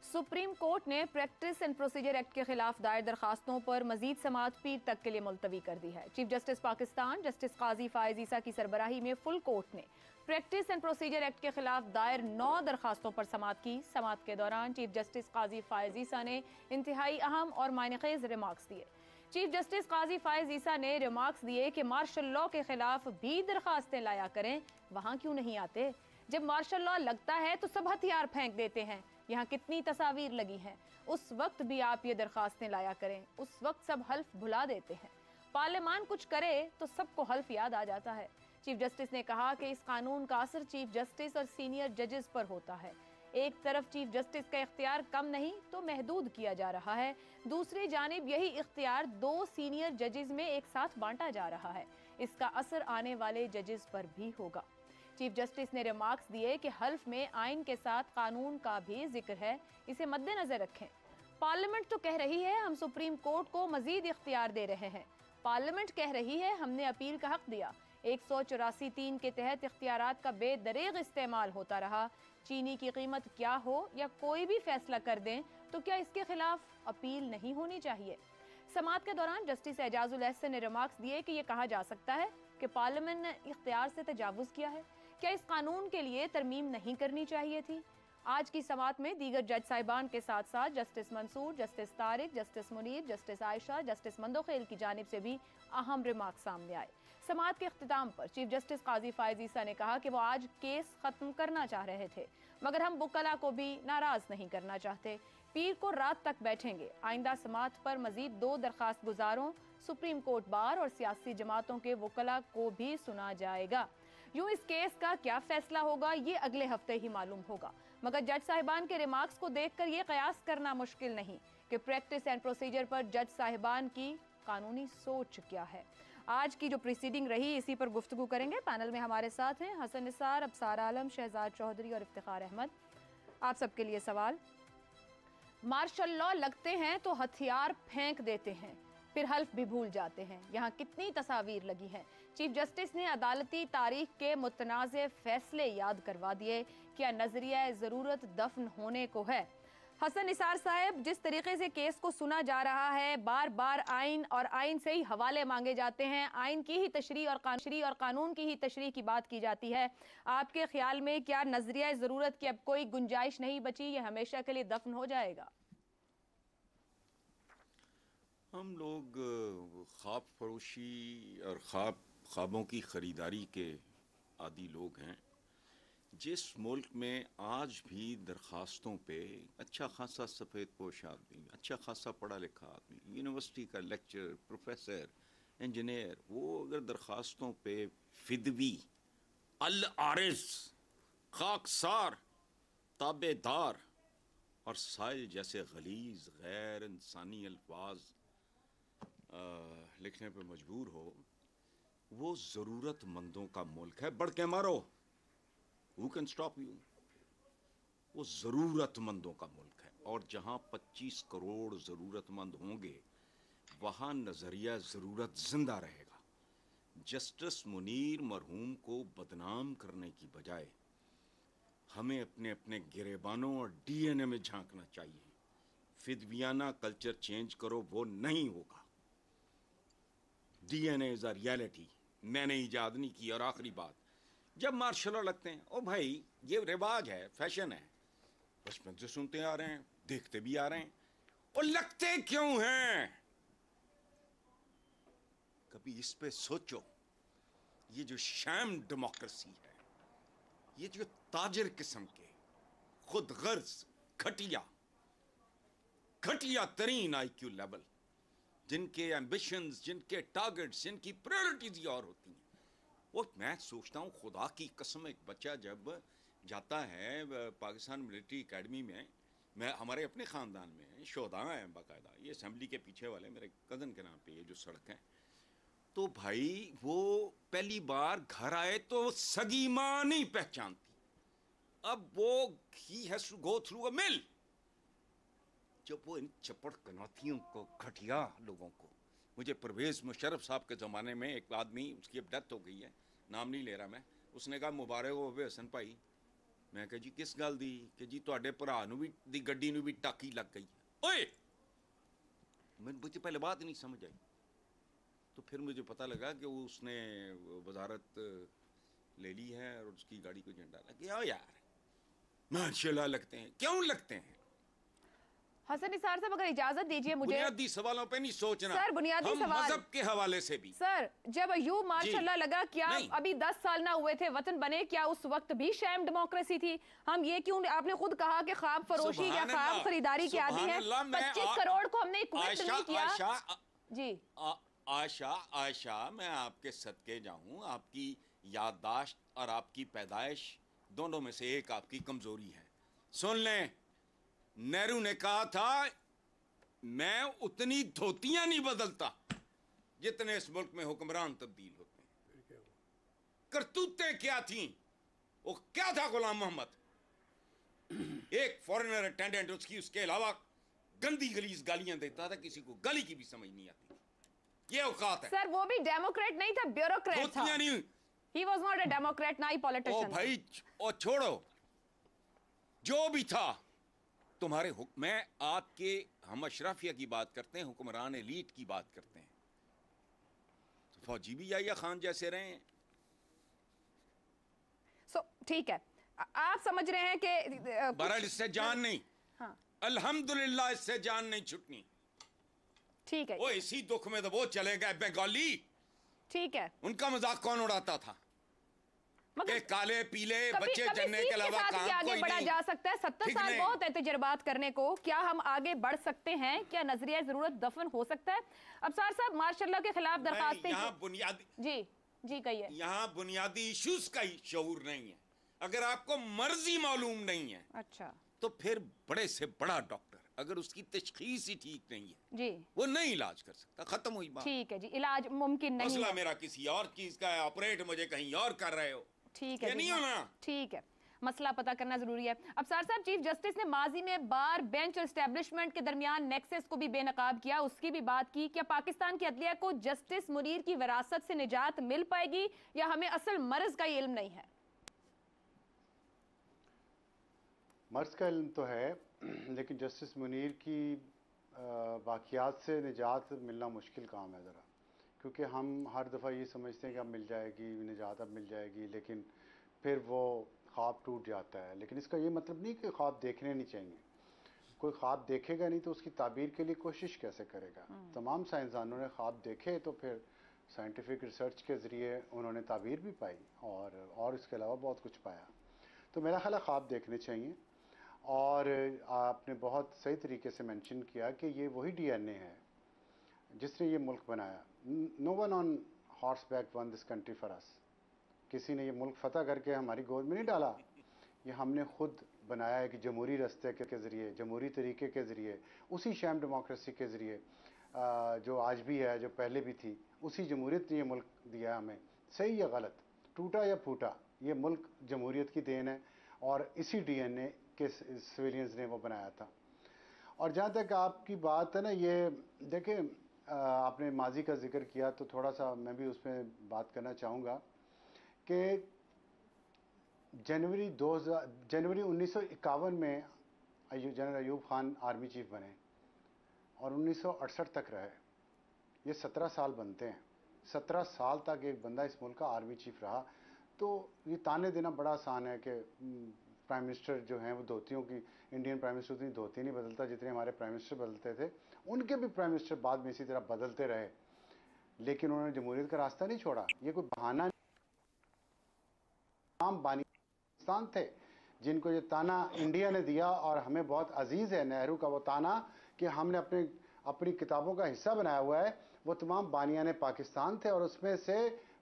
Supreme court ने practice and procedure act के खिलाफ दायर दरखास्तों पर मजीद समाअत पीर तक के लिए मुलतवी कर दी है। चीफ जस्टिस पाकिस्तान जस्टिस काजी फायज ईसा की सरबराही में फुल कोर्ट ने प्रैक्टिस एंड प्रोसीजर एक्ट के खिलाफ दायर 9 दरखास्तों पर समाअत की। समाअत के दौरान चीफ जस्टिस काजी फायज ईसा ने इंतहाई अहम और मायनेखेज रिमार्क्स दिए। चीफ जस्टिस काजी फायज ईसा ने रिमार्क्स दिए कि मार्शल लॉ के खिलाफ भी दरखास्तें लाया करें, वहां क्यों नहीं आते? जब मार्शल लॉ लगता है तो सब हथियार फेंक देते हैं। यहाँ कितनी तस्वीर लगी हैं, उस वक्त भी आप ये दरखास्तें लाया करें। उस वक्त सब हल्फ भुला देते हैं। पार्लियामान कुछ करे तो सबको हल्फ याद आ जाता है। चीफ जस्टिस ने कहा कि इस कानून का असर चीफ जस्टिस और सीनियर जजेस पर होता है। एक तरफ चीफ जस्टिस का इख्तियार कम नहीं तो महदूद किया जा रहा है, दूसरी जानिब यही इख्तियार 2 सीनियर जजेस में एक साथ बांटा जा रहा है। इसका असर आने वाले जजेस पर भी होगा। चीफ जस्टिस ने रिमार्क्स दिए कि हल्फ में आइन के साथ कानून का भी जिक्र है, इसे मद्देनजर रखें। पार्लियामेंट तो कह रही है हम सुप्रीम कोर्ट को मजीद इख्तियार दे रहे हैं। पार्लियामेंट कह रही है हमने अपील का हक दिया। 184(3) के तहत इख्तियारात का बेदरेग इस्तेमाल होता रहा। चीनी की कीमत क्या हो या कोई भी फैसला कर दें तो क्या इसके खिलाफ अपील नहीं होनी चाहिए? समाअत के दौरान जस्टिस एजाजुल एहसन ने रिमार्क्स दिए कि यह कहा जा सकता है कि पार्लियामेंट ने इख्तियार से तजावुज किया है। क्या इस कानून के लिए तरमीम नहीं करनी चाहिए थी? आज की समाअत में दीगर जज साहिबान के साथ साथ justice Mansoor, justice Tariq, justice Munir, justice Ayesha, justice Mandokhail की जानिब से भी अहम रिमार्क सामने आए। समाअत के इख्तिताम पर चीफ जस्टिस काजी फायज ईसा ने कहा कि वो आज केस खत्म करना चाह रहे थे, मगर हम वकला को भी नाराज नहीं करना चाहते। पीर को रात तक बैठेंगे। आइंदा समाअत पर मजीद 2 दरखास्त गुजारों, सुप्रीम कोर्ट बार और सियासी जमातों के वकला को भी सुना जाएगा। यूं इस केस का क्या फैसला होगा ये अगले हफ्ते ही मालूम होगा, मगर जज साहिबान के रिमार्क्स को देखकर यह कयास करना मुश्किल नहीं कि प्रैक्टिस एंड प्रोसीजर पर जज साहिबान की कानूनी सोच क्या है। आज की जो प्रीसीडिंग रही इसी पर गुफ्तगू करेंगे। पैनल में हमारे साथ हैं हसन निसार, अबसार आलम, शहजाद चौधरी और इफ्तिखार अहमद। आप सबके लिए सवाल। मार्शल लॉ लगते हैं तो हथियार फेंक देते हैं, फिर हल्फ भी भूल जाते हैं। यहाँ कितनी तस्वीर लगी हैं। चीफ जस्टिस ने अदालती तारीख के मुतनाज़े फैसले याद करवा दिए। क्या नजरिया ज़रूरत दफन होने को है? हसन निसार साहब, जिस तरीके से केस को सुना जा रहा है, बार बार आइन और आइन से ही हवाले मांगे जाते हैं, आइन की ही तशरीह और कानून की ही तशरीह की बात की जाती है, आपके ख्याल में क्या नजरिया ज़रूरत की अब कोई गुंजाइश नहीं बची? ये हमेशा के लिए दफन हो जाएगा? हम लोग ख्वाब फरोशी और ख्वाबों की ख़रीदारी के आदी लोग हैं। जिस मुल्क में आज भी दरख्वास्तों पे अच्छा खासा सफ़ेद पोश आदमी, अच्छा खासा पढ़ा लिखा आदमी, यूनिवर्सिटी का लेक्चर, प्रोफेसर, इंजीनियर, वो अगर दरख्वास्तों पे फिदवी, अल आरिज, खाकसार, ताबेदार और साइल जैसे गलीज गैर इंसानी अल्फाज लिखने पे मजबूर हो, वो ज़रूरतमंदों का मुल्क है। बढ़ के मारो, हु कैन स्टॉप यू? वो ज़रूरतमंदों का मुल्क है, और जहाँ 25 करोड़ ज़रूरतमंद होंगे वहाँ नज़रिया ज़रूरत जिंदा रहेगा। जस्टिस मुनीर मरहूम को बदनाम करने की बजाय हमें अपने अपने गिरेबानों और DNA में झांकना चाहिए। फिदवियाना कल्चर चेंज करो, वो नहीं होगा। DNA इज अ रियलिटी, मैंने इजाद नहीं की। और आखिरी बात, जब मार्शल लॉ लगते हैं, ओ भाई ये रिवाज है, फैशन है, बचपन से सुनते आ रहे हैं, देखते भी आ रहे हैं। और लगते क्यों हैं? कभी इस पे सोचो। ये जो शैम डेमोक्रेसी है, ये जो ताजिर किस्म के खुद गर्ज घटिया तरीन IQ लेवल, जिनके एम्बिशंस, जिनके टारगेट्स, जिनकी प्रायोरिटीज ही और होती हैं। वो मैं सोचता हूँ, खुदा की कसम, एक बच्चा जब जाता है पाकिस्तान मिलिट्री एकेडमी में, मैं हमारे अपने ख़ानदान में शोधा हैं बाकायदा, ये असेंबली के पीछे वाले मेरे कज़न के नाम पे ये जो सड़क है, तो भाई वो पहली बार घर आए तो सगी माँ नहीं पहचानती। अब वो he has to go through a mill. जब वो इन चपड़ कनौतियों को, घटिया लोगों को, मुझे परवेज़ मुशर्रफ साहब के ज़माने में एक आदमी, उसकी अब डेथ हो गई है, नाम नहीं ले रहा मैं, उसने कहा मुबारक हो हसन भाई, मैं कहा जी किस गल दी कि जी तुहाडे भरा नूं भी दी गड्डी नूं भी टाकी लग गई है। ओए मुझे पहले बात नहीं समझ आई, तो फिर मुझे पता लगा कि वो उसने वजारत ले ली है और उसकी गाड़ी को झंडा लग गया। यार माशाल्लाह लगते हैं, क्यों लगते हैं? हसन निसार साहब अगर इजाजत दीजिए मुझे, बुनियादी सवालों पे नहीं सोचना सर, बुनियादी हम सवाल मजहब के हवाले से भी। सर, जब अयूब माशाल्लाह लगा, क्या नहीं। अभी 10 साल ना हुए थे वतन बने, क्या उस वक्त भी शैम डेमोक्रेसी थी? हम ये क्यों, आपने खुद कहा कि ख्वाब फरोशी या ख्वाब खरीदारी के आदी है। 25 करोड़ को हमने इक्विट नहीं किया। जी आयशा, मैं आपके सदके जाऊं, आपकी याददाश्त और आपकी पैदाइश दोनों में से एक आपकी कमजोरी है। सुन लें, नेहरू ने कहा था मैं उतनी धोतियां नहीं बदलता जितने इस मुल्क में हुक्मरान तब्दील होते हैं। करतूतें क्या थी, वो क्या था गुलाम मोहम्मद, एक फॉरेनर अटेंडेंट उसके अलावा गंदी गलीज गालियां देता था, किसी को गाली की भी समझ नहीं आती। ये औकात है। सर, वो भी डेमोक्रेट नहीं था, ब्यूरोक्रेट था। नहीं, he was not a Democrat, ना ही पॉलिटिशियन। ओ भाई, ओ छोड़ो, जो भी था तुम्हारे मैं आपके, हम अशराफिया की बात करते हैं, हुक्मरान एलीट की बात करते हैं, तो फौजी भी याहिया खान जैसे रहे हैं। ठीक है, आप समझ रहे हैं कि बहरहाल इससे जान नहीं, हाँ, अल्हम्दुलिल्लाह इससे जान नहीं छुटनी। ठीक है, वो इसी दुख में तो वो चले गए बंगाली। ठीक है, उनका मजाक कौन उड़ाता था कि काले पीले बच्चे जनने के अलावा काम आगे कोई बढ़ा नहीं। जा सकता है। 70 साल बहुत है तजर्बात करने को। क्या हम आगे बढ़ सकते हैं? क्या नजरिया जरूरत दफन हो सकता है? अबसार साहब, मार्शल लॉ के खिलाफ दरखास्तें, यहाँ बुनियादी, जी कहिए। यहाँ बुनियादी इश्यूज का ही शऊर नहीं है। अगर आपको मर्जी मालूम नहीं है, अच्छा, तो फिर बड़े से बड़ा डॉक्टर अगर उसकी तशखीस ही ठीक नहीं है जी, वो नहीं इलाज कर सकता। खत्म हुई बात। ठीक है जी, इलाज मुमकिन नहीं मसला है। मेरा किसी और चीज का है, ऑपरेट मुझे कहीं और कर रहे हो, ठीक है, नहीं होना। ठीक है, मसला पता करना जरूरी है। अबसार साहब, चीफ जस्टिस ने माजी में बार बेंच और एस्टेब्लिशमेंट के दरमियान नेक्सस को भी बेनकाब किया, उसकी भी बात की। क्या पाकिस्तान की अदलिया को जस्टिस मुनीर की विरासत से निजात मिल पाएगी, या हमें असल मर्ज का इल्म नहीं है? मर्ज का इल्म तो है, लेकिन जस्टिस मुनीर की वाक़ियात से निजात मिलना मुश्किल काम है ज़रा, क्योंकि हम हर दफ़ा ये समझते हैं कि अब मिल जाएगी निजात, अब मिल जाएगी, लेकिन फिर वो ख्वाब टूट जाता है। लेकिन इसका ये मतलब नहीं कि ख्वाब देखने नहीं चाहिए। कोई ख्वाब देखेगा नहीं तो उसकी ताबीर के लिए कोशिश कैसे करेगा? तमाम साइंसदानों ने ख्वाब देखे, तो फिर साइंटिफिक रिसर्च के ज़रिए उन्होंने ताबीर भी पाई और इसके अलावा बहुत कुछ पाया। तो मेरा ख्याल है ख्वाब देखने चाहिए। और आपने बहुत सही तरीके से मेंशन किया कि ये वही डीएनए है जिसने ये मुल्क बनाया। No one on horseback won this country for us. किसी ने ये मुल्क फतह करके हमारी गोद में नहीं डाला, ये हमने खुद बनाया है कि जमहूरी रास्ते के ज़रिए, जमहूरी तरीके के ज़रिए, उसी शैम डेमोक्रेसी के ज़रिए जो आज भी है, जो पहले भी थी, उसी जमहूरियत ने ये मुल्क दिया हमें। सही या गलत, टूटा या फूटा, ये मुल्क जमहूरियत की देन है और इसी डीएनए के सिविलियंस ने वो बनाया था। और जहाँ तक आपकी बात है ना, ये देखें, आपने माजी का जिक्र किया तो थोड़ा सा मैं भी उसमें बात करना चाहूँगा कि जनवरी 1951 में general Ayub Khan army chief बने और 1968 तक रहे। ये 17 साल बनते हैं। 17 साल तक एक बंदा इस मुल्क का आर्मी चीफ रहा। तो ये ताने देना बड़ा आसान है कि प्राइम मिनिस्टर जो हैं वो धोतियों की, इंडियन प्राइम मिनिस्टर उतनी धोती नहीं बदलता जितने हमारे प्राइम मिनिस्टर बदलते थे। उनके भी प्राइम मिनिस्टर बाद में इसी तरह बदलते रहे, लेकिन उन्होंने जमहूरियत का रास्ता नहीं छोड़ा। ये कोई बहाना, तमाम बानी पाकिस्तान थे जिनको ये ताना इंडिया ने दिया, और हमें बहुत अजीज़ है नेहरू का वो ताना कि हमने अपनी किताबों का हिस्सा बनाया हुआ है। वो तमाम बानियाने पाकिस्तान थे और उसमें से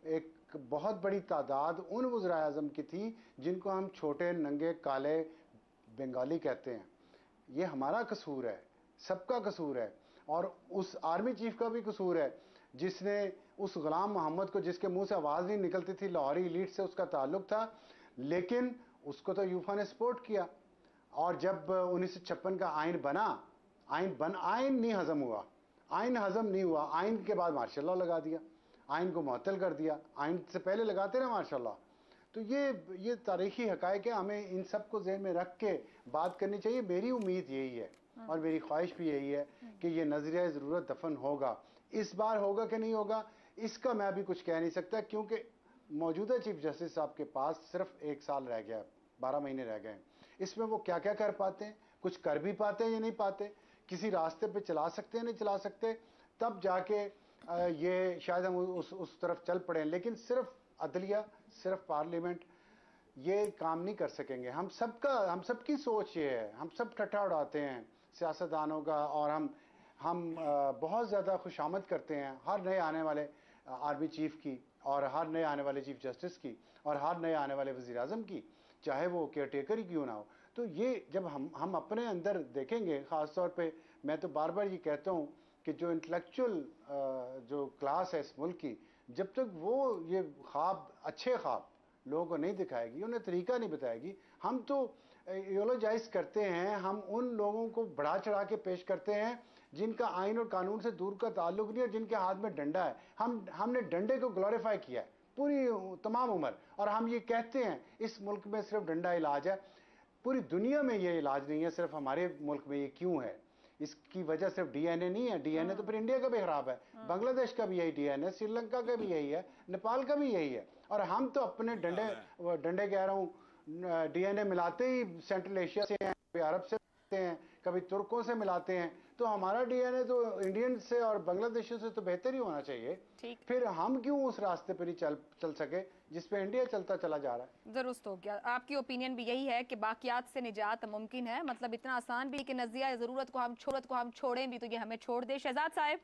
एक बहुत बड़ी तादाद उन वज़राए आज़म की थी जिनको हम छोटे नंगे काले बंगाली कहते हैं। ये हमारा कसूर है, सबका कसूर है, और उस आर्मी चीफ का भी कसूर है जिसने उस गुलाम मोहम्मद को, जिसके मुंह से आवाज़ नहीं निकलती थी, लाहौरी एलीट से उसका ताल्लुक था, लेकिन उसको तो यूफा ने सपोर्ट किया। और जब 1956 का आइन बना, आइन नहीं हजम हुआ, आइन हजम नहीं हुआ, आइन के बाद मार्शल लॉ लगा दिया, आइन को मुअत्तल कर दिया। आइन से पहले लगाते ना मार्शल लॉ, तो ये तारीखी हकायक है, हमें इन सब को ज़हन में रख के बात करनी चाहिए। मेरी उम्मीद यही है और मेरी ख्वाहिश भी यही है कि ये नज़रिया ज़रूरत दफन होगा। इस बार होगा कि नहीं होगा इसका मैं अभी कुछ कह नहीं सकता, क्योंकि मौजूदा चीफ जस्टिस साहब के पास सिर्फ 1 साल रह गया, 12 महीने रह गए। इसमें वो क्या क्या कर पाते हैं, कुछ कर भी पाते हैं या नहीं पाते, किसी रास्ते पे चला सकते हैं नहीं चला सकते, तब जाके ये शायद हम उस तरफ चल पड़े। लेकिन सिर्फ अदलिया, सिर्फ पार्लियामेंट ये काम नहीं कर सकेंगे। हम सबकी सोच ये है, हम सब ठट्ठा उड़ाते हैं सियासतदानों का, और हम बहुत ज़्यादा खुशामद करते हैं हर नए आने वाले आर्मी चीफ की, और हर नए आने वाले चीफ जस्टिस की, और हर नए आने वाले वज़ीर आज़म की, चाहे वो केयर टेकर ही क्यों ना हो। तो ये जब हम अपने अंदर देखेंगे, ख़ास तौर पे मैं तो बार बार ये कहता हूँ कि जो इंटेलेक्चुअल जो क्लास है इस मुल्क की, जब तक वो ये ख्वाब, अच्छे ख्वाब लोगों को नहीं दिखाएगी, उन्हें तरीका नहीं बताएगी, हम तो यूलोजाइज करते हैं, हम उन लोगों को बढ़ा चढ़ा के पेश करते हैं जिनका आइन और कानून से दूर का ताल्लुक नहीं, और जिनके हाथ में डंडा है। हमने डंडे को ग्लोरीफाई किया है पूरी तमाम उम्र, और हम ये कहते हैं इस मुल्क में सिर्फ डंडा इलाज है। पूरी दुनिया में ये इलाज नहीं है, सिर्फ हमारे मुल्क में ये क्यों है? इसकी वजह सिर्फ डीएनए नहीं है, डीएनए तो फिर इंडिया का भी खराब है, बांग्लादेश का भी यही डीएनए, श्रीलंका का भी यही है, नेपाल का भी यही है। और हम तो अपने डंडे कह रहा हूँ, डीएनए मिलाते ही सेंट्रल एशिया से हैं, कभी अरब से मिलाते हैं, कभी तुर्कों से मिलाते हैं। तो हमारा डीएनए तो इंडियन से और बांग्लादेशियों से तो बेहतर ही होना चाहिए। फिर हम क्यों उस रास्ते पर नहीं चल सके जिस पे इंडिया चलता चला जा रहा है? दुरुस्त हो गया। आपकी ओपिनियन भी यही है कि बाकियात से निजात मुमकिन है, मतलब इतना आसान भी कि नज़रिया ज़रूरत को हम छोड़ें भी तो ये हमें छोड़ दे। शहजाद साहब,